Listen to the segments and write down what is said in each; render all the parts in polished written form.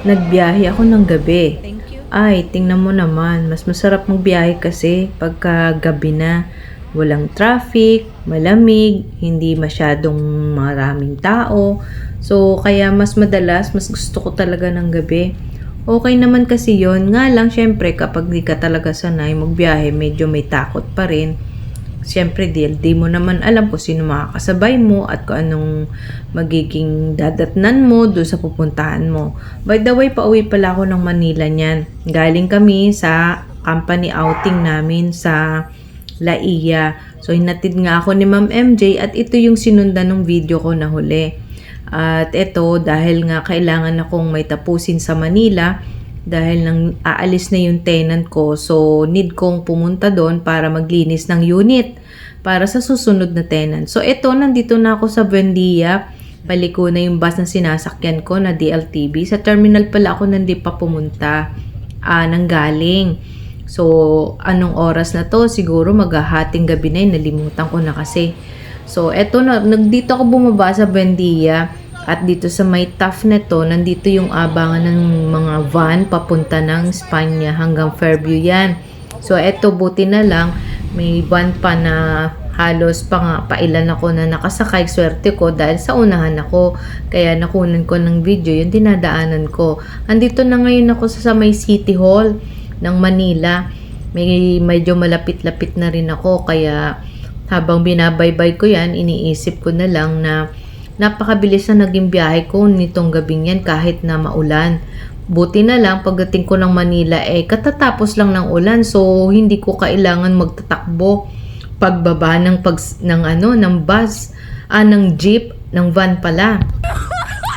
nagbiyahe ako ng gabi. Thank you. Ay, tingnan mo naman, mas masarap magbiyahe kasi pagka gabi na. Walang traffic, malamig, hindi masyadong maraming tao. So, kaya mas madalas, mas gusto ko talaga ng gabi. Okay naman kasi yon. Nga lang, syempre, kapag di ka talaga sanay magbiyahe, medyo may takot pa rin. Syempre, di mo naman alam kung sino makakasabay mo at kung anong magiging dadatnan mo doon sa pupuntahan mo. By the way, pauwi pala ako ng Manila niyan. Galing kami sa company outing namin sa La Ia. So, hinatid nga ako ni Ma'am MJ at ito yung sinundan ng video ko na huli. At ito, dahil nga kailangan akong may tapusin sa Manila, dahil nang aalis na yung tenant ko, so need kong pumunta doon para maglinis ng unit para sa susunod na tenant. So ito, nandito na ako sa Buendia. Paliko na yung bus na sinasakyan ko na DLTV. Sa terminal pala ako nandi pa pumunta nang galing. So anong oras na to? Siguro maghahating gabi na yun. Nalimutan ko na kasi. So eto na, dito ako bumaba sa Buendia. At dito sa may TAF na to, nandito yung abangan ng mga van papunta ng Espanya hanggang Fairview yan. So eto, buti na lang, may van pa na halos pailan ako na nakasakay. Swerte ko dahil sa unahan ako. Kaya nakunan ko ng video yung dinadaanan ko. Andito na ngayon ako sa may City Hall ng Manila. Medyo malapit-lapit na rin ako. Kaya habang binabaybay ko yan, iniisip ko na lang na napakabilis na naging biyahe ko nitong gabing yan kahit na maulan. Buti na lang pagdating ko ng Manila katatapos lang ng ulan, so hindi ko kailangan magtatakbo pagbaba ng bus, ng jeep, ng van pala.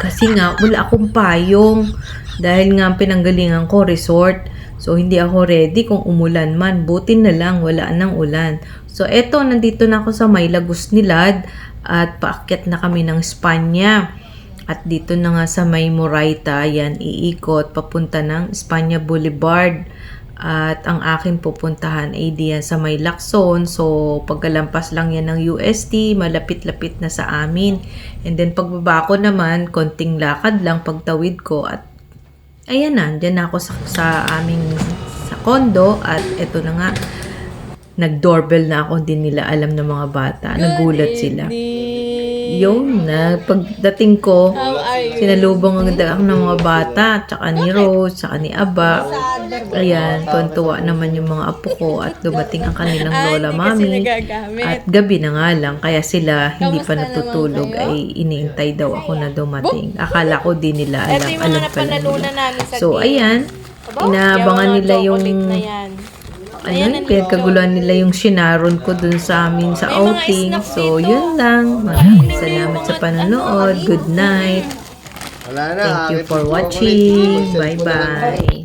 Kasi nga wala akong payong dahil nga pinanggalingan ko resort. So hindi ako ready kung umulan man. Buti na lang wala nang ulan. So eto, nandito na ako sa may Lagos Nilad at paakyat na kami ng Espanya. At dito na nga sa may Moraita, yan, iikot papunta ng Espanya Boulevard. At ang akin pupuntahan ay diyan sa may Lacson. So pagkalampas lang yan ng UST, malapit-lapit na sa amin. And then pagbaba ko naman, konting lakad lang pagtawid ko. At ayan na, dyan na ako sa aming sa condo. At eto na nga, nag-doorbell na ako, din nila alam ng mga bata. Nagulat sila. Yung na pagdating ko, sinalubong ang ako ng mga bata, tsaka ni Rose, tsaka ni Aba. Ayan, tuwan-tuwa naman yung mga apo ko at dumating ang kanilang lola, mami. At gabi na nga lang, kaya sila hindi pa natutulog ay iniintay daw ako na dumating. Akala ko din nila alam pala nila. So ayan, inaabangan nila yung pinagkaguluhan nila yung sinaron ko dun sa amin sa outing. So, yun lang. Maraming salamat sa panonood. Good night. Thank you for watching. Bye-bye.